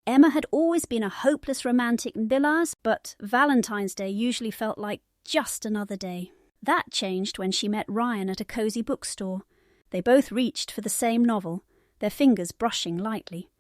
Emma had always been a hopeless romantic but Valentine's Day usually felt like just another day. That changed when she met Ryan at a cozy bookstore. They both reached for the same novel, their fingers brushing lightly.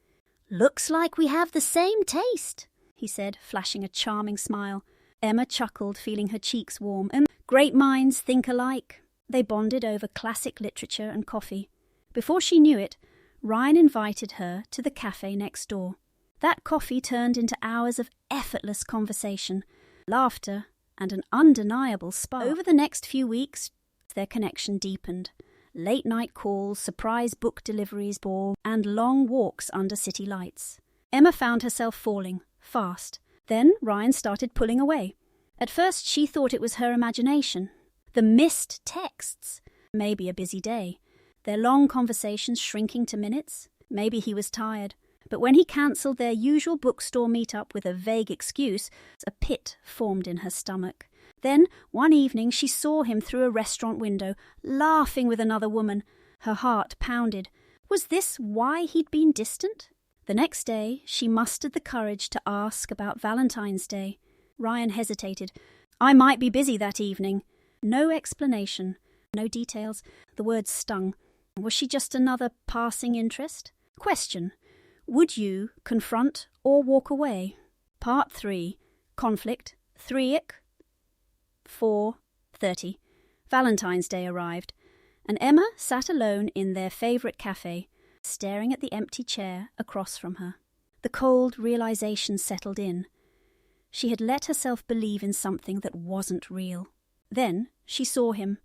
"Looks like we have the same taste," he said, flashing a charming smile. Emma chuckled, feeling her cheeks warm. Great minds think alike. They bonded over classic literature and coffee. Before she knew it, Ryan invited her to the cafe next door. That coffee turned into hours of effortless conversation, laughter, and an undeniable spark. Over the next few weeks, their connection deepened. Late-night calls, surprise book deliveries, and long walks under city lights. Emma found herself falling, fast. Then Ryan started pulling away. At first she thought it was her imagination. The missed texts. Maybe a busy day. Their long conversations shrinking to minutes. Maybe he was tired. But when he cancelled their usual bookstore meet-up with a vague excuse, a pit formed in her stomach. Then, one evening, she saw him through a restaurant window, laughing with another woman. Her heart pounded. Was this why he'd been distant? The next day, she mustered the courage to ask about Valentine's Day. Ryan hesitated. "I might be busy that evening." No explanation, no details. The words stung. Was she just another passing interest? Question. Would you confront or walk away? Part 3. Conflict. 3-ick. 4:30. Valentine's Day arrived, and Emma sat alone in their favourite cafe, staring at the empty chair across from her. The cold realisation settled in. She had let herself believe in something that wasn't real. Then she saw him,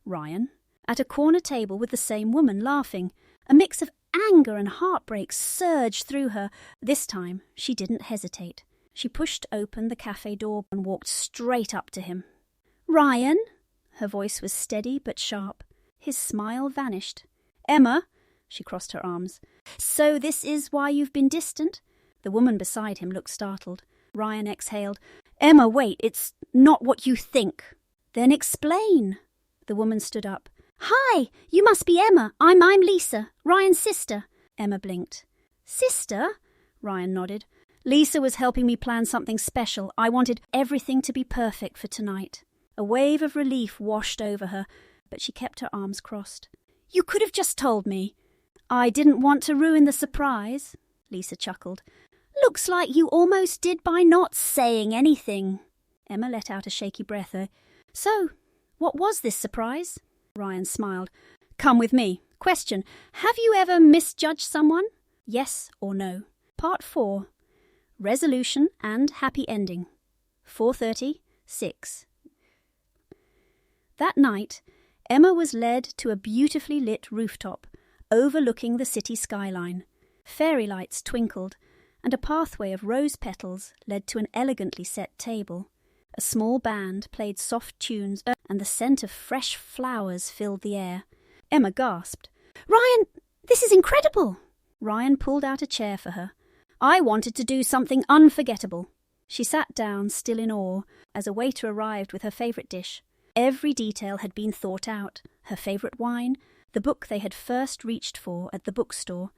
Ryan, at a corner table with the same woman, laughing. A mix of anger and heartbreak surged through her. This time she didn't hesitate. She pushed open the cafe door and walked straight up to him. "Ryan?" Her voice was steady but sharp. His smile vanished. "Emma?" She crossed her arms. "So this is why you've been distant?" The woman beside him looked startled. Ryan exhaled. "Emma, wait, it's not what you think." "Then explain." The woman stood up. "Hi, you must be Emma. I'm Lisa, Ryan's sister." Emma blinked. "Sister?" Ryan nodded. "Lisa was helping me plan something special. I wanted everything to be perfect for tonight." A wave of relief washed over her, but she kept her arms crossed. "You could have just told me." "I didn't want to ruin the surprise," Lisa chuckled. "Looks like you almost did by not saying anything." Emma let out a shaky breath. "So, what was this surprise?" Ryan smiled. "Come with me. Question. Have you ever misjudged someone? Yes or no?" Part 4. Resolution and happy ending. 4:30, 6. That night, Emma was led to a beautifully lit rooftop, overlooking the city skyline. Fairy lights twinkled, and a pathway of rose petals led to an elegantly set table. A small band played soft tunes, and the scent of fresh flowers filled the air. Emma gasped. "Ryan, this is incredible!" Ryan pulled out a chair for her. "I wanted to do something unforgettable." She sat down, still in awe, as a waiter arrived with her favourite dish. Every detail had been thought out. Her favourite wine, the book they had first reached for at the bookstore,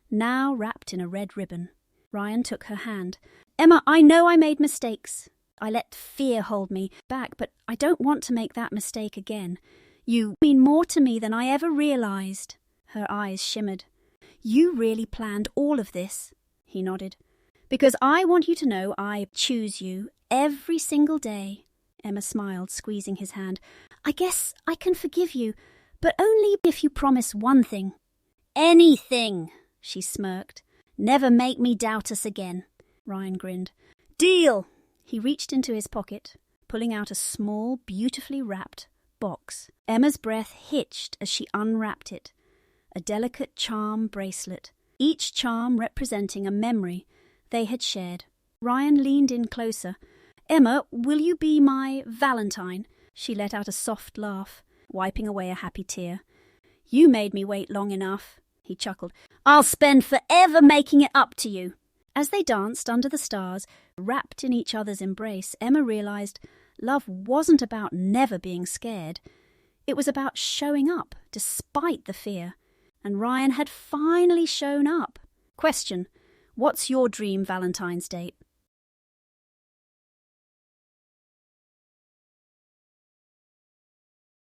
now wrapped in a red ribbon. Ryan took her hand. "Emma, I know I made mistakes. I let fear hold me back, but I don't want to make that mistake again. You mean more to me than I ever realised." Her eyes shimmered. "You really planned all of this?" He nodded. "Because I want you to know I choose you every single day." Emma smiled, squeezing his hand. "I guess I can forgive you, but only if you promise one thing." "Anything," she smirked. "Never make me doubt us again." Ryan grinned. "Deal!" He reached into his pocket, pulling out a small, beautifully wrapped box. Emma's breath hitched as she unwrapped it. A delicate charm bracelet, each charm representing a memory they had shared. Ryan leaned in closer. "Emma, will you be my Valentine?" She let out a soft laugh, wiping away a happy tear. "You made me wait long enough," he chuckled. "I'll spend forever making it up to you." As they danced under the stars, wrapped in each other's embrace, Emma realised love wasn't about never being scared. It was about showing up, despite the fear. And Ryan had finally shown up. Question. What's your dream Valentine's date?